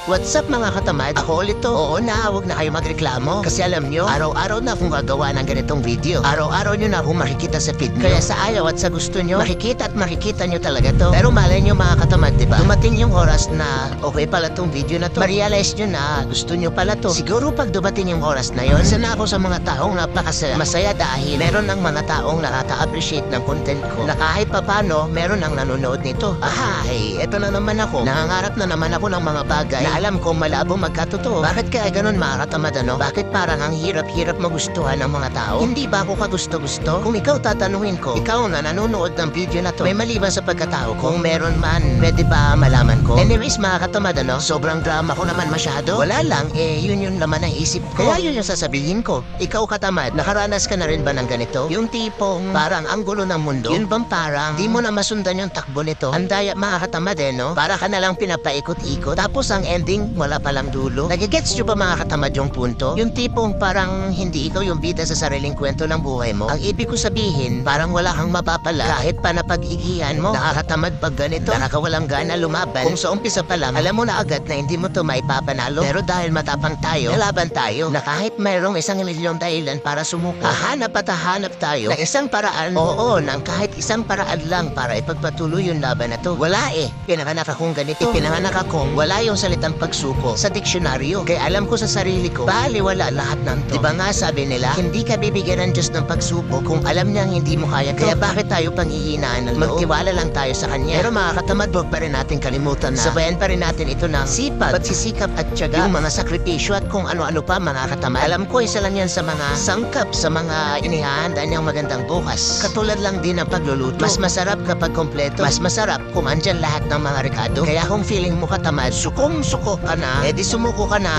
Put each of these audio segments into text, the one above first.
What's up mga katamad? Ako ulit to. Oo na, huwag na kayo magreklamo. Kasi alam nyo, araw-araw na akong gagawa ng ganitong video. Araw-araw nyo na akong makikita sa feed nyo. Kaya sa ayaw at sa gusto nyo, makikita at makikita nyo talaga to. Pero malay nyo mga katamad, diba? Dumating yung oras na okay pala tong video na to. Ma-realize nyo na gusto nyo pala to. Siguro pag dumating yung oras na yon, isa na ako sa mga taong napakasaya. Masaya dahil meron ng mga taong nakaka-appreciate ng content ko. Na kahit papano, meron ng nanonood nito. Ahay, eto na naman ako. Nangangarap na naman ako ng mga bagay na alam ko malabo magkatotoo. Bakit kaya ganun mga katamad ano? Bakit parang ang hirap-hirap magustuhan ng mga tao? Hindi ba ako kagusto-gusto? Kung ikaw tatanungin ko, ikaw na nanonood ng video na to, may maliban sa pagkatao ko? Kung meron man, pwede ba malaman ko? Anyways mga katamad ano, sobrang drama ko naman masyado. Wala lang, yun yung laman ng isip ko. Kaya yun yung sasabihin ko. Ikaw katamad, nakaranas ka na rin ba ng ganito? Yung tipong parang ang gulo ng mundo? Yun bang parang di mo na masundan yung takbo nito? Andaya mga katamad no? Para ka na lang pinapaikot-ikot. Tapos ang ending, wala palang dulo. Nagigets nyo ba mga katamad yung punto? Yung tipong parang hindi ikaw yung bida sa sariling kwento ng buhay mo. Ang ibig ko sabihin, parang wala kang mapapala kahit pa napag-igihan mo. Nakakatamad pag ganito, nakakawalang gana lumaban. Kung sa umpisa pa lang, alam mo na agad na hindi mo to maipapanalo. Pero dahil matapang tayo, lalaban tayo na kahit mayroong 1,000,000 dahilan para sumuko, hahanap at hahanap tayo ng isang paraan. Oo, ng kahit isang paraan lang para ipagpatuloy yung laban na to. Wala pinanganak akong ganito. Pinanganak akong wala yung salitang pagsuko sa diksyonaryo. Kaya alam ko sa sarili ko, baliwala lahat ng to. Diba nga sabi nila, hindi ka bibigyan ng Diyos ng pagsubok kung alam niyang hindi mo kaya. Kaya bakit tayo panghihinaan ng loob? Magtiwala lang tayo sa Kanya. Pero mga katamad, huwag pa rin natin kalimutan na sabayan pa rin natin ito ng sipag, pagsisikap at tiyaga, yung mga sakripisyo at kung ano-ano pa mga katamad. Alam ko isa lang yan sa mga sangkap, sa mga inihahanda niyang magandang bukas. Katulad lang din ng pagluluto. Mas masarap kapag kompleto. Mas masarap kung andyan lahat ng mga rekado. Kaya kung feeling mo katamad, sukong-suko ka na, di sumuko ka na.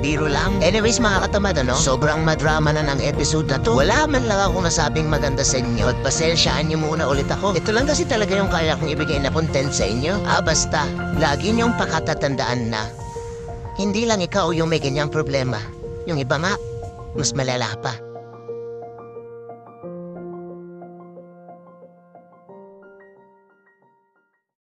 Biro lang. Anyways mga katamad ano, sobrang madrama na ng episode na to. Wala man lang akong nasabing maganda sa inyo. At pasensyaan niyo muna ulit ako. Ito lang kasi talaga yung kaya kong ibigay na content sa inyo. Basta, lagi niyong pakatatandaan na hindi lang ikaw yung may ganyang problema. Yung iba nga, mas malala pa.